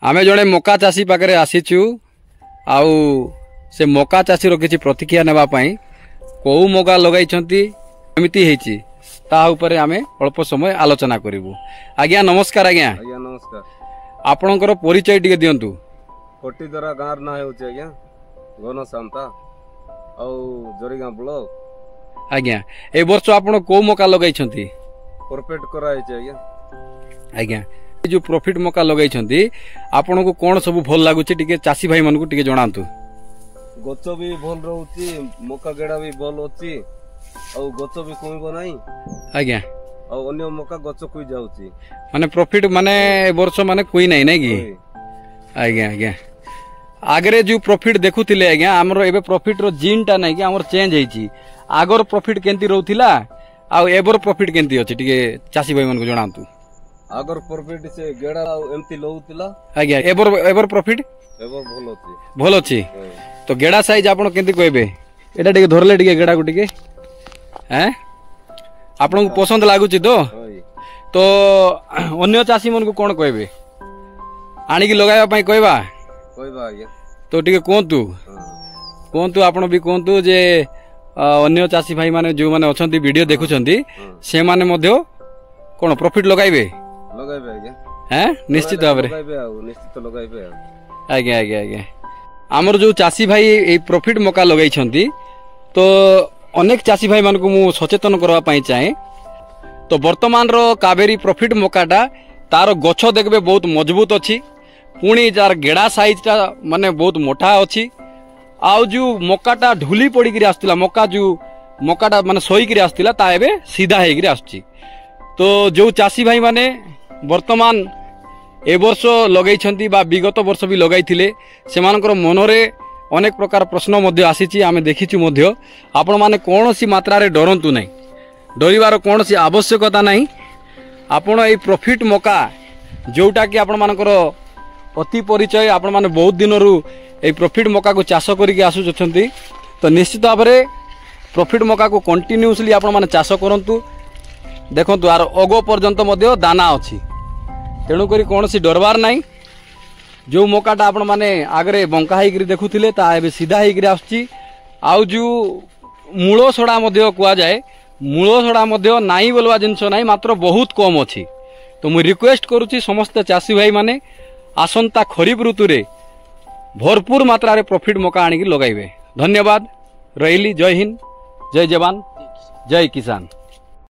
आमे जड़े मका चाषी पाखे आसीचु आउ से मका चाषी किसी प्रतिक्रिया नेबाई कौ मका लगाई एमती ताऊपर आमे अल्प समय आलोचना करूँ। आज्ञा नमस्कार। आज्ञा आज्ञा नमस्कार। आपणकर परिचय टिके दियंतु। कोटीदरा गाँव ना हो आज्ञा घन सांता आउ जोरीगाँ ब्लॉक। आज्ञा ए वर्ष आपण को मका लगाई परफेक्ट कराई आज्ञा। आज्ञा जो प्रॉफिट मका लगाई आपण को कौन सब भल लगुच चाषी भाई मन को टिके जणांतु। गच भी भल रोची मका गेड़ा भी भल अच्छी आउ गच भी कमिबो नाही। आज्ञा आउ अन्य मका गच कुई जाउची माने प्रॉफिट माने वर्ष माने कोई नाही नै कि। आज्ञा आज्ञा आगरे जो प्रॉफिट देखुथिले आज्ञा हमरो एबे प्रॉफिट रो जीन टा नै कि हमर चेंज हेची। आगर प्रॉफिट केंती रहउथिला आउ एबर प्रॉफिट केंती अछि टिके चाषी भाई मन को जणांतु। आगर प्रॉफिट से गेड़ा एमती लउतिला। आज्ञा एबर प्रॉफिट एबर भल अछि। तो गेड़ा साइज आपण केंती कहबे एटा टिके धरले टिके गेड़ा को टिके हैं आपण को पसंद लागुची तो अन्य चाषी मन को कोन कहबे आनी की लगाया पई कहबा आज्ञा तो टिके कोंतु आपण भी कोंतु जे अन्य चाषी भाई माने जो माने अछंती वीडियो देखुछंती से माने मध्य कोन प्रॉफिट लगाइबे आज्ञा हैं निश्चित भाव रे निश्चित लगाइबे। आज्ञा आज्ञा आज्ञा हमर जो चाषी भाई ए प्रॉफिट मका लगाई छंती तो अनेक चाषी भाई मान को मु सचेतन करबा पई चाहे। तो वर्तमान रो कावेरी प्रॉफिट मकाटा तार गछ देखबे बहुत मजबूत अछि पुणी जार गेड़ा साइज टा माने बहुत मोटा अछि आउ जो मकाटा ढुली पड़ी गिरी आस्तिला मका जो मकाटा माने सोई गिरी आस्तिला ता एबे सीधा हे गिरी आछी। तो जो चाषी भाई माने वर्तमान ए वर्ष लगाई छंती बा विगत वर्ष भी लगाई थिले सेमानकर मनरे अनेक प्रकार प्रश्न मध्य आसीची आमे देखिछु मध्य आपण माने कोनोसी मात्रा रे डरंतु नै डरिवार कोनोसी आवश्यकता नै। आपण ए प्रॉफिट मका जोटा कि आपण मानकर अति परिचय आपण माने बहुत दिन रु ए प्रॉफिट मका को चाष करिके आसुछंती तो निश्चित भाव में प्रॉफिट मका को कंटिन्यूअसली आपण माने चाष करंतु। देखंतु आर अगो पर्यंत मध्य दाना अछि तेणु करी कोनोसी डरबार नै। जो मकाटा आपण माने आगरे बंका हेगिरी देखुथिले ता एबे सीधा हेगिरी आछी आउ जो मूल सड़ा मध्य कुआ जाए मूल सड़ा मध्य नाई बोलवा जिनस नाई मात्र बहुत कम अछि। तो मु रिक्वेस्ट करूची समस्त चाषी भाई माने आसंता खरीफ ऋतु रे भरपूर मात्रा रे प्रॉफिट मका आनी लगाइबे। धन्यवाद रहिली। जय हिंद, जय जवान, जय किसान।